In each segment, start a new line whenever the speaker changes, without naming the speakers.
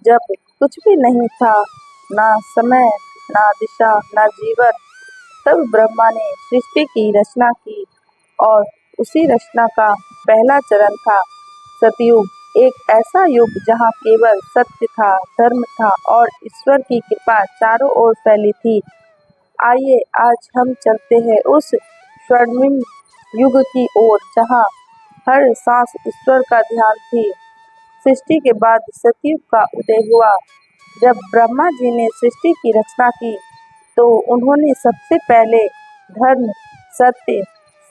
जब कुछ भी नहीं था, ना समय, ना दिशा, ना जीवन, तब ब्रह्मा ने सृष्टि की रचना की और उसी रचना का पहला चरण था सतयुग। एक ऐसा युग जहाँ केवल सत्य था, धर्म था और ईश्वर की कृपा चारों ओर फैली थी। आइए आज हम चलते हैं उस स्वर्णिम युग की ओर जहाँ हर सांस ईश्वर का ध्यान थी। सृष्टि के बाद सतयुग का उदय हुआ। जब ब्रह्मा जी ने सृष्टि की रचना की तो उन्होंने सबसे पहले धर्म, सत्य,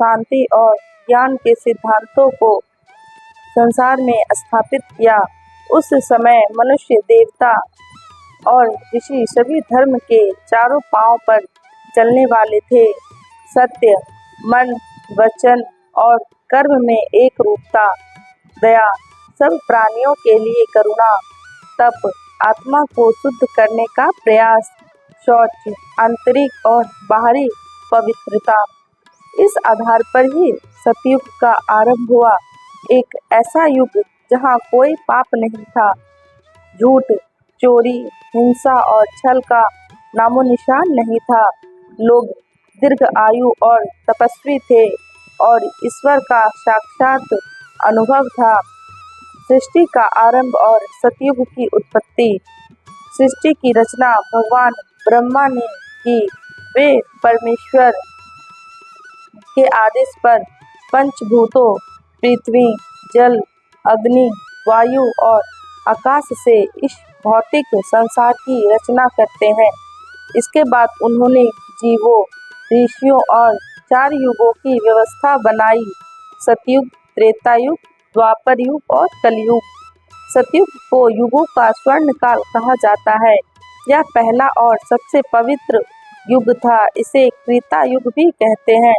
शांति और ज्ञान के सिद्धांतों को संसार में स्थापित किया। उस समय मनुष्य, देवता और ऋषि सभी धर्म के चारों पांव पर चलने वाले थे। सत्य, मन, वचन और कर्म में एक रूपता, दया, सब प्राणियों के लिए करुणा, तप, आत्मा को शुद्ध करने का प्रयास, शौच, आंतरिक और बाहरी पवित्रता। इस आधार पर ही सतयुग का आरंभ हुआ। एक ऐसा युग जहाँ कोई पाप नहीं था, झूठ, चोरी, हिंसा और छल का नामोनिशान नहीं था। लोग दीर्घ आयु और तपस्वी थे और ईश्वर का साक्षात अनुभव था। सृष्टि का आरंभ और सतयुग की उत्पत्ति। सृष्टि की रचना भगवान ब्रह्मा ने की। वे परमेश्वर के आदेश पर पंचभूतों पृथ्वी, जल, अग्नि, वायु और आकाश से इस भौतिक संसार की रचना करते हैं। इसके बाद उन्होंने जीवों, ऋषियों और 4 युगों की व्यवस्था बनाई: सतयुग, त्रेता युग, द्वापर युग और कलयुग। सतयुग को युगों का स्वर्ण काल कहा जाता है। यह पहला और सबसे पवित्र युग था। इसे त्रेता युग भी कहते हैं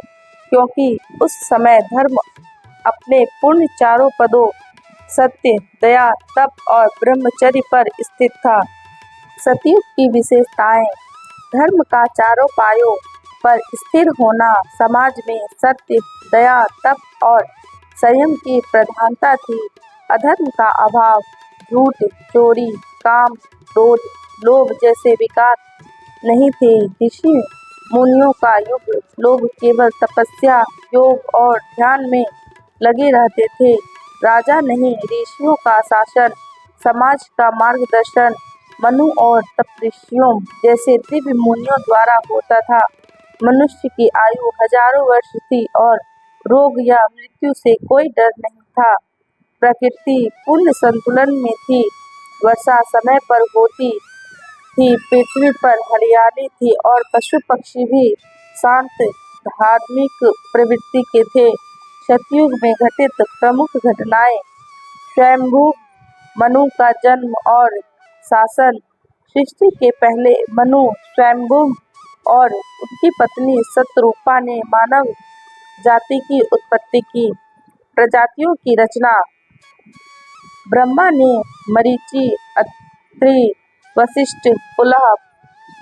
क्योंकि उस समय धर्म अपने पूर्ण चारों पदों सत्य, दया, तप और ब्रह्मचर्य पर स्थित था। सतयुग की विशेषताएं: धर्म का चारों पायों पर स्थिर होना, समाज में सत्य, दया, तप और संयम की प्रधानता थी, अधर्म का अभाव, झूठ, चोरी, काम, क्रोध, लोभ जैसे विकार नहीं थे। ऋषि मुनियों का युग, लोग केवल तपस्या, योग और ध्यान में लगे रहते थे। राजा नहीं, ऋषियों का शासन, समाज का मार्गदर्शन मनु और तपस्वियों जैसे दिव्य मुनियों द्वारा होता था। मनुष्य की आयु हजारों वर्ष थी और रोग या मृत्यु से कोई डर नहीं था। प्रकृति पूर्ण संतुलन में थी, वर्षा समय पर होती थी, पृथ्वी पर हरियाली थी और पशु पक्षी भी शांत धार्मिक प्रवृत्ति के थे। सतयुग में घटित प्रमुख घटनाएं: स्वयंभू मनु का जन्म और शासन। सृष्टि के पहले मनु स्वयंभू और उनकी पत्नी शतरूपा ने मानव जाति की उत्पत्ति की। प्रजातियों की रचना: ब्रह्मा ने मरीचि, अत्रि, वशिष्ठ, पुलह,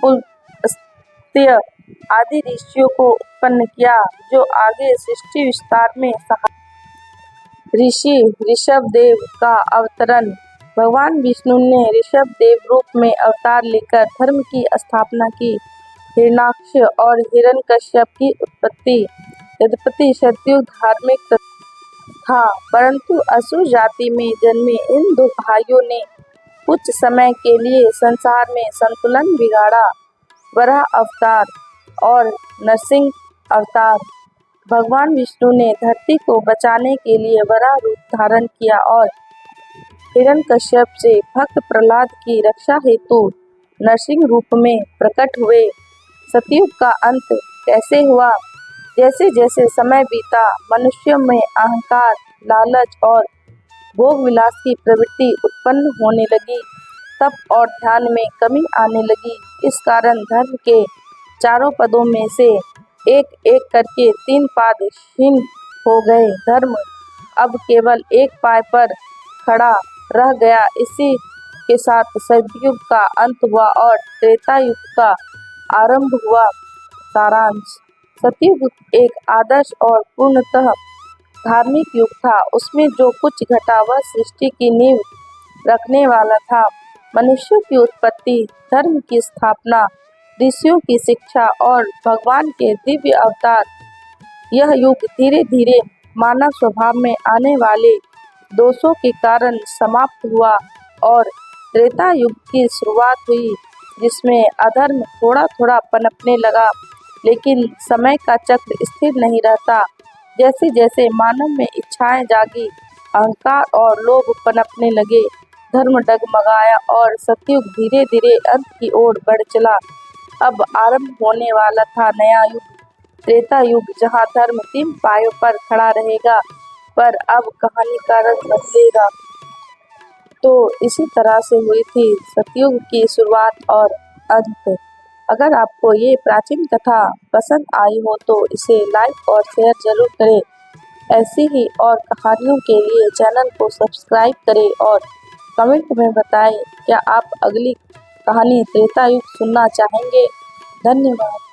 पुलस्त्य आदि ऋषियों को उत्पन्न किया जो आगे सृष्टि विस्तार में सहायक। ऋषि ऋषभदेव का अवतरण: भगवान विष्णु ने ऋषभदेव रूप में अवतार लेकर धर्म की स्थापना की। हिरण्याक्ष और हिरण्यकश्यप की उत्पत्ति। यद्यपि सतयुग धार्मिक था, परंतु असुर जाति में जन्मे इन 2 भाइयों ने कुछ समय के लिए संसार में संतुलन बिगाड़ा। वराह अवतार और नरसिंह अवतार: भगवान विष्णु ने धरती को बचाने के लिए वराह रूप धारण किया और हिरण्यकश्यप से भक्त प्रहलाद की रक्षा हेतु नरसिंह रूप में प्रकट हुए। सतयुग का अंत कैसे हुआ? जैसे जैसे समय बीता, मनुष्यों में अहंकार, लालच और भोग विलास की प्रवृत्ति उत्पन्न होने लगी। तप और ध्यान में कमी आने लगी। इस कारण धर्म के चारों पदों में से एक एक करके 3 पाद क्षीण हो गए। धर्म अब केवल एक पाय पर खड़ा रह गया। इसी के साथ सतयुग का अंत हुआ और त्रेता युग का आरंभ हुआ। सारांश: सतयुग एक आदर्श और पूर्णतः धार्मिक युग था। उसमें जो कुछ घटा वह सृष्टि की नींव रखने वाला था। मनुष्यों की उत्पत्ति, धर्म की स्थापना, ऋषियों की शिक्षा और भगवान के दिव्य अवतार। यह युग धीरे धीरे मानव स्वभाव में आने वाले दोषों के कारण समाप्त हुआ और त्रेता युग की शुरुआत हुई, जिसमें अधर्म थोड़ा थोड़ा पनपने लगा। लेकिन समय का चक्र स्थिर नहीं रहता। जैसे जैसे मानव में इच्छाएं जागी, अहंकार और लोभ पनपने लगे, धर्म डगमगाया और सतयुग धीरे धीरे अंत की ओर बढ़ चला। अब आरंभ होने वाला था नया युग, त्रेता युग, जहां धर्म 3 पायों पर खड़ा रहेगा। पर अब कहानी का रंग बदलेगा। तो इसी तरह से हुई थी सतयुग की शुरुआत और अंत। अगर आपको ये प्राचीन कथा पसंद आई हो तो इसे लाइक और शेयर जरूर करें। ऐसी ही और कहानियों के लिए चैनल को सब्सक्राइब करें और कमेंट में बताएं क्या आप अगली कहानी त्रेता युग सुनना चाहेंगे। धन्यवाद।